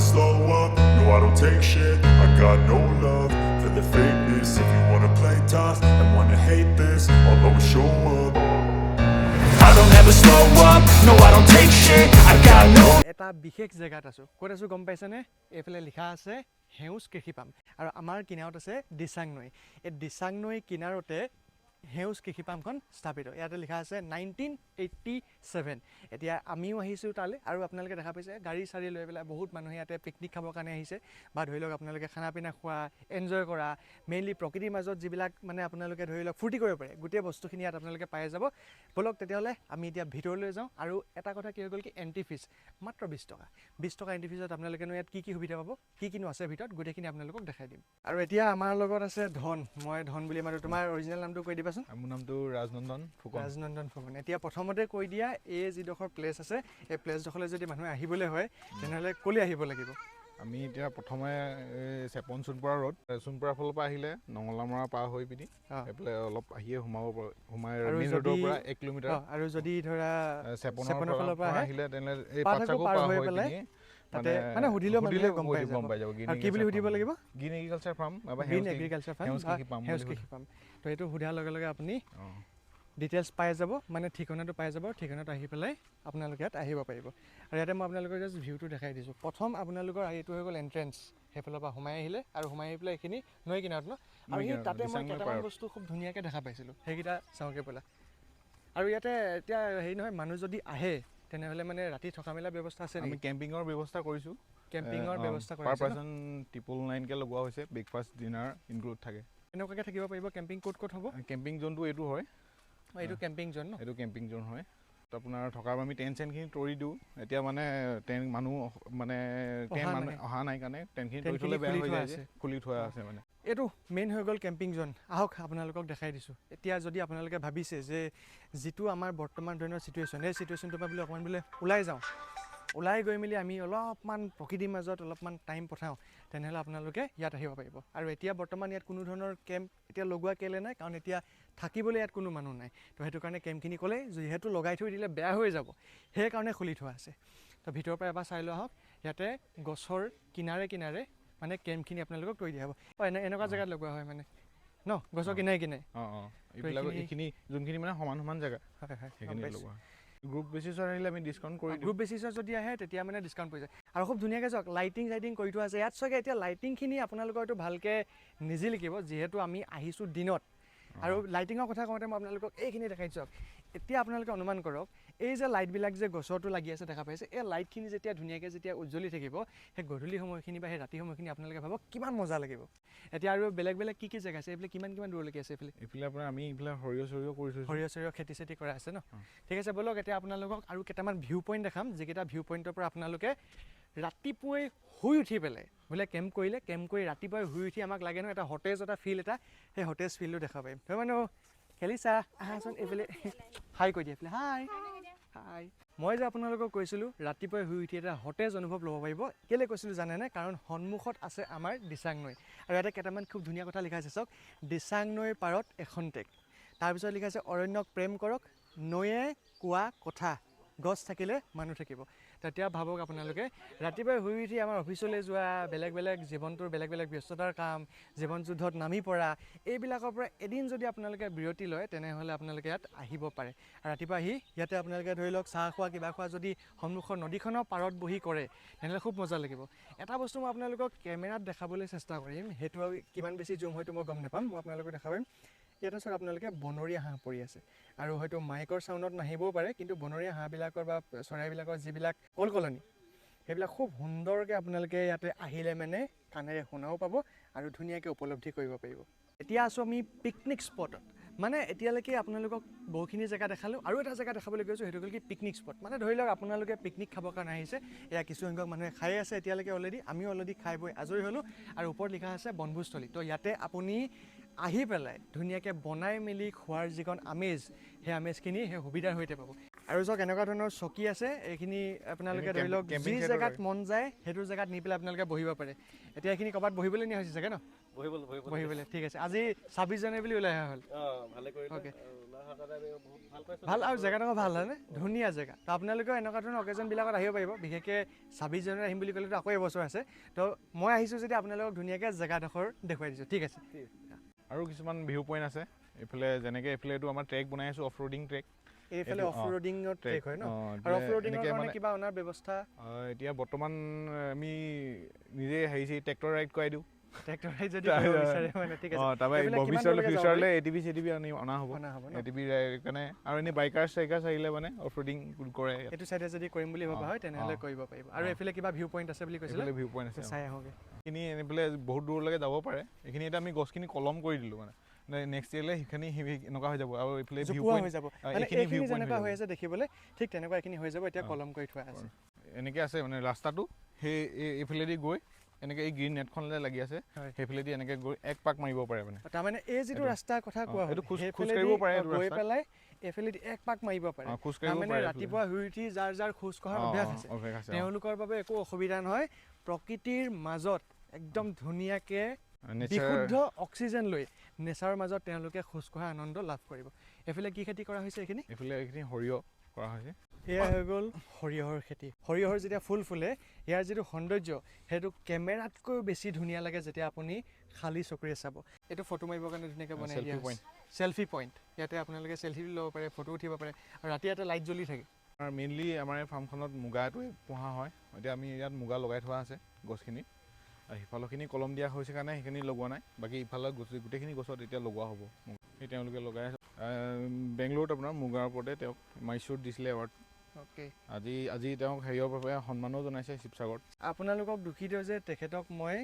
slow up, no I don't take shit. I got no love for the fakeness. If you wanna play tough and wanna hate this, I'll always show up. I don't ever slow up, no I don't take shit. I got no. এটা বিশেষ জেগাত আছো ক'ত আছো গম পাইছানে এইফালে লিখা আছে হেউজ কৃষি পাম আৰু আমাৰ কিনাৰত আছে দিচাং নৈ এই দিচাং নৈ কিনাৰতে হেউজ কৃষি পামখন স্থাপিত ইয়াতে লিখা আছে 1987 এতিয়া আমিও আহিছোঁ তালৈ আৰু আপোনালোকে দেখা পাইছে গাড়ী চাৰি লৈ পেলাই বহুত মানুহে ইয়াতে পিকনিক খাবৰ কাৰণে আহিছে বা ধৰি লওক আপোনালোকে খানা পিনা খোৱা এনজয় কৰা মেইনলি প্ৰকৃতিৰ মাজত যিবিলাক মানে আপোনালোকে ধৰি লওক ফূৰ্তি কৰিব পাৰে গোটেই বস্তুখিনি ইয়াত আপোনালোকে পাই যাব বলক তেতিয়াহ'লে আমি এতিয়া ভিতৰলৈ যাওঁ আৰু এটা কথা কি হৈ গ'ল কি এণ্ট্ৰি ফিজ মাত্ৰ 20 টকা এণ্ট্ৰি ফিজত আপোনালোকেনো ইয়াত কি সুবিধা পাব কি কিনো আছে ভিতৰত গোটেইখিনি আপোনালোকক দেখাই দিম আৰু এতিয়া আমাৰ লগত আছে ধন মই ধন বুলি মাতো তোমাৰ অৰিজিনেল নামটো কৈ দিবাচোন মোৰ নামটো ৰাজনন্দন ফুকন এতিয়া প্ৰথমতে কৈ দিয়া এই যিডোখৰ প্লেচ আছে এই প্লেচডোখৰলৈ যদি মানুহে আহিবলৈ হয় তেনেহ'লে ক'লৈ আহিব লাগিব আমি এতিয়া প্ৰথমে চেপন সোণপৰা ৰোড সোণপৰা ফালৰ পৰা আহিলে নঙলামৰা পাৰ হৈ পিনি এইফালে অলপ আহিয়ে সোমাই মেইন ৰোডৰ পৰা 1 কিলোমিটাৰ আৰু যদি ধৰা চেপনৰ ফালৰ পৰা আহিলে তেনেহ'লে এই পাঠাকো পাৰ হৈ পেলাই তাতে মানে সুধিলেও গম পাই যাব কি বুলি সুধিব লাগিব গ্ৰীণ এগ্ৰিকালচাৰ ফাৰ্ম বা গ্ৰীণ এগ্ৰিকালচাৰ ফাৰ্ম হেউজ কৃষি পাম তো এইটো সোধাৰ লগে লগে আপুনি ডিটেইলছ পাই যাব মানে ঠিকনাটো পাই যাব ঠিকনাটো আহি পেলাই আপোনালোকে ইয়াত আহিব পাৰিব আৰু ইয়াতে মই আপোনালোকৰ জাষ্ট ভিউটো দেখাই দিছোঁ প্ৰথম আপোনালোকৰ এইটো হৈ গ'ল এণ্ট্ৰেঞ্চ সেইফালৰ পৰা সোমাই আহিলে আৰু সোমাই আহি পেলাই এইখিনি নৈ কিনাৰত ন আৰু সেই তাতে মই কেইটামান বস্তু খুব ধুনীয়াকৈ দেখা পাইছিলোঁ সেইকেইটা চাওঁকৈ পেলাই আৰু ইয়াতে এতিয়া হেৰি নহয় মানুহ যদি আহে তেনেহ'লে মানে ৰাতি থকা মেলা ব্যৱস্থা আছে আমি কেম্পিঙৰ ব্যৱস্থা কৰিছোঁ কেম্পিঙৰ ব্যৱস্থা পাৰ পাৰ্চন 999কৈ লগোৱা হৈছে ব্ৰেকফাষ্ট ডিনাৰ ইনক্লুড থাকে এনেকুৱাকৈ থাকিব পাৰিব কেম্পিং ক'ত হ'ব কেম্পিং জোনটো এইটো হয় এইটো কেম্পিং জোন ন এইটো কেম্পিং জোন হয় তো আপোনাৰ থকাৰ আমি টেণ্ট চেণ্টখিনি তৰি দিওঁ এতিয়া মানে মানুহ মানে অহা নাই কাৰণে টেণ্টখিনি তৰি থ'লে বেয়া হৈ যায় যে খুলি থোৱা আছে মানে এইটো মেইন হৈ গ'ল কেম্পিং জোন আহক আপোনালোকক দেখাই দিছোঁ এতিয়া যদি আপোনালোকে ভাবিছে যে যিটো আমাৰ বৰ্তমান ধৰণৰ চিটুৱেশ্যন এই চিটুৱেশ্যনটোৰ পৰা বোলে অকণমান বোলে ওলাই গৈ মেলি আমি অলপমান প্ৰকৃতিৰ মাজত অলপমান টাইম পঠাওঁ তেনেহ'লে আপোনালোকে ইয়াত আহিব পাৰিব আৰু এতিয়া বৰ্তমান ইয়াত কোনো ধৰণৰ কেম্প এতিয়া লগোৱা কেলে নাই কাৰণ এতিয়া থাকিবলৈ ইয়াত কোনো মানুহ নাই তো সেইটো কাৰণে কেম্পখিনি ক'লে যিহেতু লগাই থৈ দিলে বেয়া হৈ যাব সেইকাৰণে খুলি থোৱা আছে তো ভিতৰৰ পৰা এবাৰ চাই লোৱা হওক ইয়াতে গছৰ কিনাৰে মানে কেম্পখিনি আপোনালোকক তৰি দিয়া হ'ব এনেকুৱা জেগাত লগোৱা হয় মানে ন গছৰ কিনাৰে এইখিনি যোনখিনি মানে সমান জেগা সেইখিনি লগোৱা গ্ৰুপ বেচিছত আহিলে আমি ডিছকাউণ্ট কৰি দিওঁ গ্ৰুপ বেচিছত যদি আহে তেতিয়া মানে ডিছকাউণ্ট পৰি যায় আৰু খুব ধুনীয়াকৈ চাওক লাইটিং কৰি থোৱা আছে ইয়াত চাগে এতিয়া লাইটিংখিনি আপোনালোকৰ এইটো ভালকৈ নিজে লিখিব যিহেতু আমি আহিছোঁ দিনত আৰু লাইটিঙৰ কথা কওঁতে মই আপোনালোকক এইখিনি দেখাই চাওক এতিয়া আপোনালোকে অনুমান কৰক এই যে লাইটবিলাক যে গছৰটো লাগি আছে দেখা পাইছে এই লাইটখিনি যেতিয়া উজ্জ্বলি থাকিব সেই গধূলি সময়খিনি বা সেই ৰাতি সময়খিনি আপোনালোকে ভাবক কিমান মজা লাগিব এতিয়া আৰু বেলেগ কি জেগা আছে এইফালে কিমান দূৰলৈকে আছে এইফালে আপোনাৰ আমি এইফালে সৰিয়হ কৰিছোঁ সৰিয়হ খেতি চেতি কৰা আছে ন ঠিক আছে বলক এতিয়া আপোনালোকক আৰু কেইটামান ভিউ পইণ্ট দেখাম যিকেইটা ভিউ পইণ্টৰ পৰা আপোনালোকে ৰাতিপুৱাই শুই উঠি পেলাই বোলে কেম্প কৰি ৰাতিপুৱাই শুই উঠি আমাক লাগে ন এটা সতেজ এটা ফিল এটা সেই সতেজ ফিলটো দেখা পাৰিম তই মানুহ খেলিছা আহাচোন এইফালে হাই কৈ দিয়ে এইফালে হাই মই যে আপোনালোকক কৈছিলোঁ ৰাতিপুৱাই শুই উঠি এটা সতেজ অনুভৱ ল'ব পাৰিব কেলৈ কৈছিলোঁ জানেনে কাৰণ সন্মুখত আছে আমাৰ দিচাং নৈ আৰু ইয়াতে কেইটামান খুব ধুনীয়া কথা লিখা আছে চাওক দিচাং নৈৰ পাৰত এখন টেক তাৰপিছত লিখা আছে অৰণ্যক প্ৰেম কৰক নৈয়ে কোৱা কথা গছ থাকিলে মানুহ থাকিব তেতিয়া ভাবক আপোনালোকে ৰাতিপুৱাই শুই উঠি আমাৰ অফিচলৈ যোৱা বেলেগ জীৱনটোৰ বেলেগ ব্যস্ততাৰ কাম জীৱন যুদ্ধত নামি পৰা এইবিলাকৰ পৰা এদিন যদি আপোনালোকে বিৰতি লয় তেনেহ'লে আপোনালোকে ইয়াত আহিব পাৰে আৰু ৰাতিপুৱা আহি ইয়াতে আপোনালোকে ধৰি লওক চাহ খোৱা কিবা খোৱা যদি সন্মুখৰ নদীখনৰ পাৰত বহি কৰে তেনেহ'লে খুব মজা লাগিব এটা বস্তু মই আপোনালোকক কেমেৰাত দেখাবলৈ চেষ্টা কৰিম সেইটো কিমান বেছি জুম হয়তো মই গম নাপাম মই আপোনালোকক দেখা পাৰিম ইয়াতে চাওক আপোনালোকে বনৰীয়া হাঁহ পৰি আছে আৰু হয়তো মাইকৰ চাউণ্ডত নাহিবও পাৰে কিন্তু বনৰীয়া হাঁহবিলাকৰ বা চৰাইবিলাকৰ যিবিলাক কলকলনি সেইবিলাক খুব সুন্দৰকৈ আপোনালোকে ইয়াতে আহিলে মানে কাণেৰে শুনাও পাব আৰু ধুনীয়াকৈ উপলব্ধি কৰিব পাৰিব এতিয়া আছোঁ আমি পিকনিক স্পটত মানে এতিয়ালৈকে আপোনালোকক বহুখিনি জেগা দেখালোঁ আৰু এটা জেগা দেখাবলৈ গৈছোঁ সেইটো হ'ল কি পিকনিক স্পট মানে ধৰি লওক আপোনালোকে পিকনিক খাবৰ কাৰণে আহিছে এয়া কিছুসংখ্যক মানুহে খাই আছে এতিয়ালৈকে আমিও অলৰেডি খাই বৈ আজৰি হ'লোঁ আৰু ওপৰত লিখা আছে বনভোজস্থলী তো ইয়াতে আপুনি আহি পেলাই ধুনীয়াকৈ বনাই মেলি খোৱাৰ যিকণ আমেজ সেই আমেজখিনি সেই সুবিধাৰ সৈতে পাব আৰু চাওক এনেকুৱা ধৰণৰ চকী আছে এইখিনি আপোনালোকে ধৰি লওক যি জেগাত মন যায় সেইটো জেগাত নি পেলাই আপোনালোকে বহিব পাৰে এতিয়া এইখিনি ক'ৰবাত বহিবলৈ নিয়া হৈছে চাগে ন বহিবলৈ ঠিক আছে আজি 26 জানুৱাৰী বুলি ওলাই অহা হ'ল অ'কে ভাল আৰু জেগাডোখৰ ভাল হয়নে ধুনীয়া জেগা তো আপোনালোকেও এনেকুৱা ধৰণৰ অকেজনবিলাকত আহিব পাৰিব বিশেষকৈ 26 জানুৱাৰী আহিম বুলি ক'লেতো আকৌ এবছৰ আছে তো মই আহিছোঁ যদি আপোনালোকক ধুনীয়াকৈ জেগাডোখৰ দেখুৱাই দিছোঁ ঠিক আছে আৰু কিছুমান ভিউ পইণ্ট আছে এইফালে যেনেকৈ এইফালে এইটো আমাৰ ট্ৰেক বনাই আছোঁ অফ ৰোডিং ট্ৰেক এইফালে অফ ৰোডিঙৰ ট্ৰেক হয় ন আৰু অফ ৰোডিঙৰ কাৰণে কিবা অনাৰ ব্যৱস্থা এতিয়া বৰ্তমান আমি নিজে হেৰি ট্ৰেক্টৰ ৰাইড কৰাই দিওঁ ট্ৰেক্টৰ ৰাইড যদি কৰিব বিচাৰে মানে ঠিক আছে তাৰপৰা ভৱিষ্যতলৈ ফিউচাৰলৈ এটিভি অনা হ'ব এটিভি কাৰণে আৰু এনেই বাইকাৰ্ছ আহিলে মানে অফ ৰোডিং কৰে এইটো চাইডে যদি কৰিম বুলি ভাবা হয় তেনেহ'লে কৰিব পাৰিব আৰু এইফালে কিবা ভিউ পইণ্ট আছে বুলি কৈছিলে ভিউ পইণ্ট আছে চাই আহোঁগৈ এইখিনি এইফালে বহুত দূৰলৈকে যাব পাৰে এইখিনি এতিয়া আমি গছখিনি কলম কৰি দিলোঁ মানে নেক্সট ইয়েৰলৈ সেইখিনি এনেকুৱা হৈ যাব আৰু এইফালে ভিউ পইণ্ট হৈ যাব এইখিনি যেনেকুৱা হৈ আছে দেখিবলৈ ঠিক তেনেকুৱা এইখিনি হৈ যাব এতিয়া কলম কৰি থোৱা আছে এনেকৈ আছে মানে ৰাস্তাটো সেই এইফালেদি গৈ এনেকৈ এই গ্ৰীণ নেটখনলৈ লাগি আছে সেইফালেদি এনেকৈ গৈ এক পাক মাৰিব পাৰে মানে তাৰমানে এই যিটো ৰাস্তাৰ কথা কোৱা সেইটো খোজ কাঢ়িব পাৰে গৈ পেলাই এইফালেদি এক পাক মাৰিব পাৰে তাৰমানে ৰাতিপুৱা শুই উঠি যাৰ খোজ কঢ়াৰ অভ্যাস আছে তেওঁলোকৰ বাবে একো অসুবিধা নহয় প্ৰকৃতিৰ মাজত একদম ধুনীয়াকৈ বিশুদ্ধ অক্সিজেন লৈ নেচাৰৰ মাজত তেওঁলোকে খোজ কঢ়া আনন্দ লাভ কৰিব এইফালে কি খেতি কৰা হৈছে এইখিনি সৰিয়হ কৰা হৈছে এয়া হৈ গ'ল সৰিয়হৰ খেতি সৰিয়হৰ যেতিয়া ফুল ফুলে ইয়াৰ যিটো সৌন্দৰ্য সেইটো কেমেৰাতকৈ বেছি ধুনীয়া লাগে যেতিয়া আপুনি খালী চকুৰে চাব এইটো ফটো মাৰিবৰ কাৰণে ধুনীয়াকৈ বনাই দিয়া হৈছে চেলফি পইণ্ট ইয়াতে আপোনালোকে চেলফি ল'ব পাৰে ফটো উঠিব পাৰে আৰু ৰাতি ইয়াতে লাইট জ্বলি থাকে আৰু মেইনলি আমাৰ এই ফাৰ্মখনত মুগাটোৱে পোহা হয় এতিয়া আমি ইয়াত মুগা লগাই থোৱা আছে গছখিনি আৰু সিফালৰখিনি কলম দিয়া হৈছে কাৰণে সেইখিনি লগোৱা নাই বাকী ইফালৰ গোটেইখিনি গছত এতিয়া লগোৱা হ'ব সেই তেওঁলোকে লগাই আছে বেংগলোৰত আপোনাৰ মুগাৰ ওপৰতে তেওঁক মাইচুৰত দিছিলে এৱাৰ্ড অ'কে আজি তেওঁক হেৰিয়ৰ বাবে সন্মানো জনাইছে শিৱসাগৰত আপোনালোকক দুখিত যে তেখেতক মই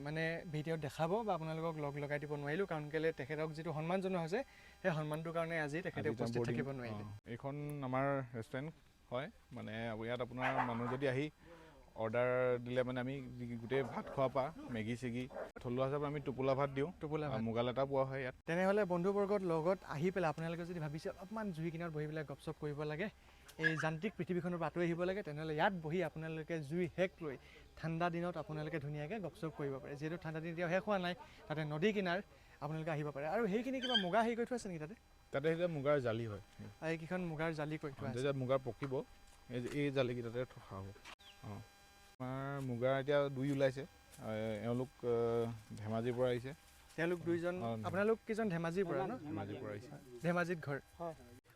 মানে ভিডিঅ'ত দেখাব বা আপোনালোকক লগাই দিব নোৱাৰিলোঁ কাৰণ কেলৈ তেখেতক যিটো সন্মান জনোৱা হৈছে সেই সন্মানটোৰ কাৰণে আজি তেখেতে উপস্থিত থাকিব নোৱাৰিলে এইখন আমাৰ ৰেষ্টুৰেণ্ট হয় মানে ইয়াত আপোনাৰ মানুহ যদি আহি অৰ্ডাৰ দিলে মানে আমি গোটেই ভাত খোৱাৰ পৰা মেগী চেগি থলুৱা হিচাপে আমি টোপোলা ভাত দিওঁ মুগা লেটা পোৱা হয় ইয়াত তেনেহ'লে বন্ধুবৰ্গৰ লগত আহি পেলাই আপোনালোকে যদি ভাবিছে অলপমান জুই কিনাৰত বহি পেলাই গপচপ কৰিব লাগে এই যান্ত্ৰিক পৃথিৱীখনৰ পৰা আঁতৰি আহিব লাগে তেনেহ'লে ইয়াত বহি আপোনালোকে জুই শেক লৈ ঠাণ্ডা দিনত আপোনালোকে ধুনীয়াকৈ গপচপ কৰিব পাৰে যিহেতু ঠাণ্ডা দিন এতিয়াও শেষ হোৱা নাই তাতে নদী কিনাৰ আপোনালোকে আহিব পাৰে আৰু সেইখিনি কিবা মুগা হেৰি কৰি থোৱা আছে নেকি তাতে এতিয়া মুগাৰ জালি হয় আৰু এইকেইখন মুগাৰ জালি কৰি থোৱা আছে মুগাৰ পকিব এই জালিকেইটাতে থকা হ'ব আমাৰ মুগাৰ এতিয়া 2 ওলাইছে এওঁলোক ধেমাজিৰ পৰা আহিছে তেওঁলোক দুইজন আপোনালোক কেইজন ধেমাজিৰ পৰা ন ধেমাজিৰ পৰা আহিছে ধেমাজিত ঘৰ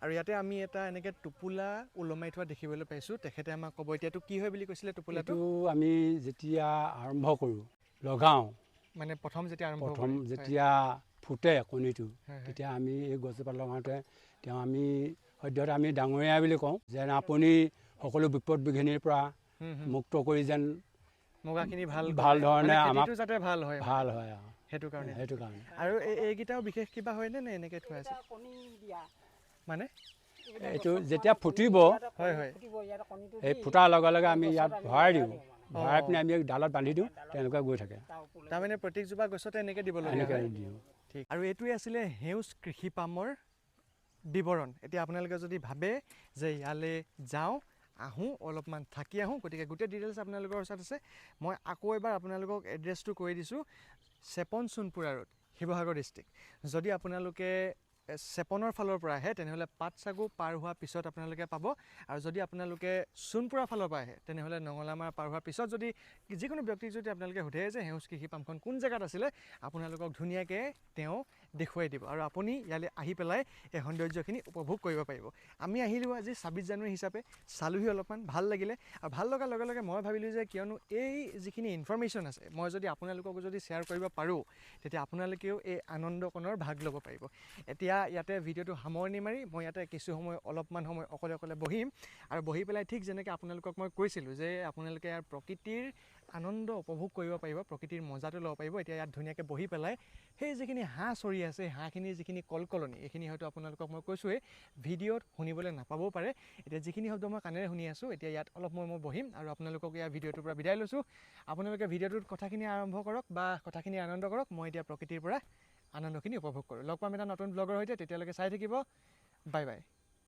আৰু ইয়াতে আমি এটা এনেকৈ টোপোলা ওলমাই থোৱা দেখিবলৈ পাইছোঁ তেখেতে আমাক ক'ব এতিয়াতো কি হয় বুলি কৈছিলে টোপোলাটো আমি যেতিয়া আৰম্ভ কৰোঁ লগাওঁ মানে প্ৰথম যেতিয়া ফুটে কণীটো তেতিয়া আমি এই গছজোপা লগাওঁতে তেওঁ আমি সদ্যহতে আমি ডাঙৰীয়া বুলি কওঁ যেন আপুনি সকলো বিপদ বিঘিনিৰ পৰা মুক্ত কৰি যেন মুগাখিনি ভাল ধৰণে আমাক যাতে ভাল হয় সেইটো কাৰণে আৰু এইকেইটাও বিশেষ কিবা হয়নে নে এনেকৈ থোৱা আছে মানে এইটো যেতিয়া ফুটিব হয় এই ফুটাৰ লগে লগে আমি ইয়াত ভৰাই দিওঁ ভৰাই পিনে আমি ডালত বান্ধি দিওঁ তেওঁলোকে গৈ থাকে তাৰমানে প্ৰত্যেকজোপা গছতে এনেকৈ দিব লাগে দিওঁ ঠিক আৰু এইটোৱে আছিলে সেউজ কৃষি পামৰ বিৱৰণ এতিয়া আপোনালোকে যদি ভাবে যে ইয়ালৈ যাওঁ আহোঁ অলপমান থাকি আহোঁ গতিকে গোটেই ডিটেইলছ আপোনালোকৰ ওচৰত আছে মই আকৌ এবাৰ আপোনালোকক এড্ৰেছটো কৈ দিছোঁ চেপন সোণপুৰা ৰোড শিৱসাগৰ ডিষ্ট্ৰিক্ট যদি আপোনালোকে চেপনৰ ফালৰ পৰা আহে তেনেহ'লে পাটচাগু পাৰ হোৱাৰ পিছত আপোনালোকে পাব আৰু যদি আপোনালোকে সোণপুৰা ফালৰ পৰা আহে তেনেহ'লে নঙলামাৰ পাৰ হোৱাৰ পিছত যদি যিকোনো ব্যক্তিক যদি আপোনালোকে সোধে যে সেউজ কৃষি পামখন কোন জেগাত আছিলে আপোনালোকক ধুনীয়াকৈ তেওঁ দেখুৱাই দিব আৰু আপুনি ইয়ালৈ আহি পেলাই এই সৌন্দৰ্যখিনি উপভোগ কৰিব পাৰিব আমি আহিলোঁ আজি 26 জানুৱাৰী হিচাপে চালোহি অলপমান ভাল লাগিলে আৰু ভাল লগাৰ লগে লগে মই ভাবিলোঁ যে কিয়নো এই যিখিনি ইনফৰ্মেশ্যন আছে মই যদি আপোনালোকক যদি শ্বেয়াৰ কৰিব পাৰোঁ তেতিয়া আপোনালোকেও এই আনন্দকণৰ ভাগ ল'ব পাৰিব এতিয়া ইয়াতে ভিডিঅ'টো সামৰণি মাৰি মই ইয়াতে কিছু সময় অলপমান সময় অকলে বহিম আৰু বহি পেলাই ঠিক যেনেকৈ আপোনালোকক মই কৈছিলোঁ যে আপোনালোকে ইয়াৰ প্ৰকৃতিৰ আনন্দ উপভোগ কৰিব পাৰিব প্ৰকৃতিৰ মজাটো ল'ব পাৰিব এতিয়া ইয়াত ধুনীয়াকৈ বহি পেলাই সেই যিখিনি হাঁহ চৰি আছে হাঁহখিনিৰ যিখিনি কলকলনি এইখিনি হয়তো আপোনালোকক মই কৈছোঁৱেই ভিডিঅ'ত শুনিবলৈ নাপাবও পাৰে এতিয়া যিখিনি শব্দ মই কাণেৰে শুনি আছোঁ এতিয়া ইয়াত অলপ মই বহিম আৰু আপোনালোকক ইয়াৰ ভিডিঅ'টোৰ পৰা বিদায় লৈছোঁ আপোনালোকে ভিডিঅ'টোত কথাখিনি আৰম্ভ কৰক বা কথাখিনি আনন্দ কৰক মই এতিয়া প্ৰকৃতিৰ পৰা আনন্দখিনি উপভোগ কৰোঁ লগ পাম এটা নতুন ব্লগৰ সৈতে তেতিয়ালৈকে চাই থাকিব বাই বাই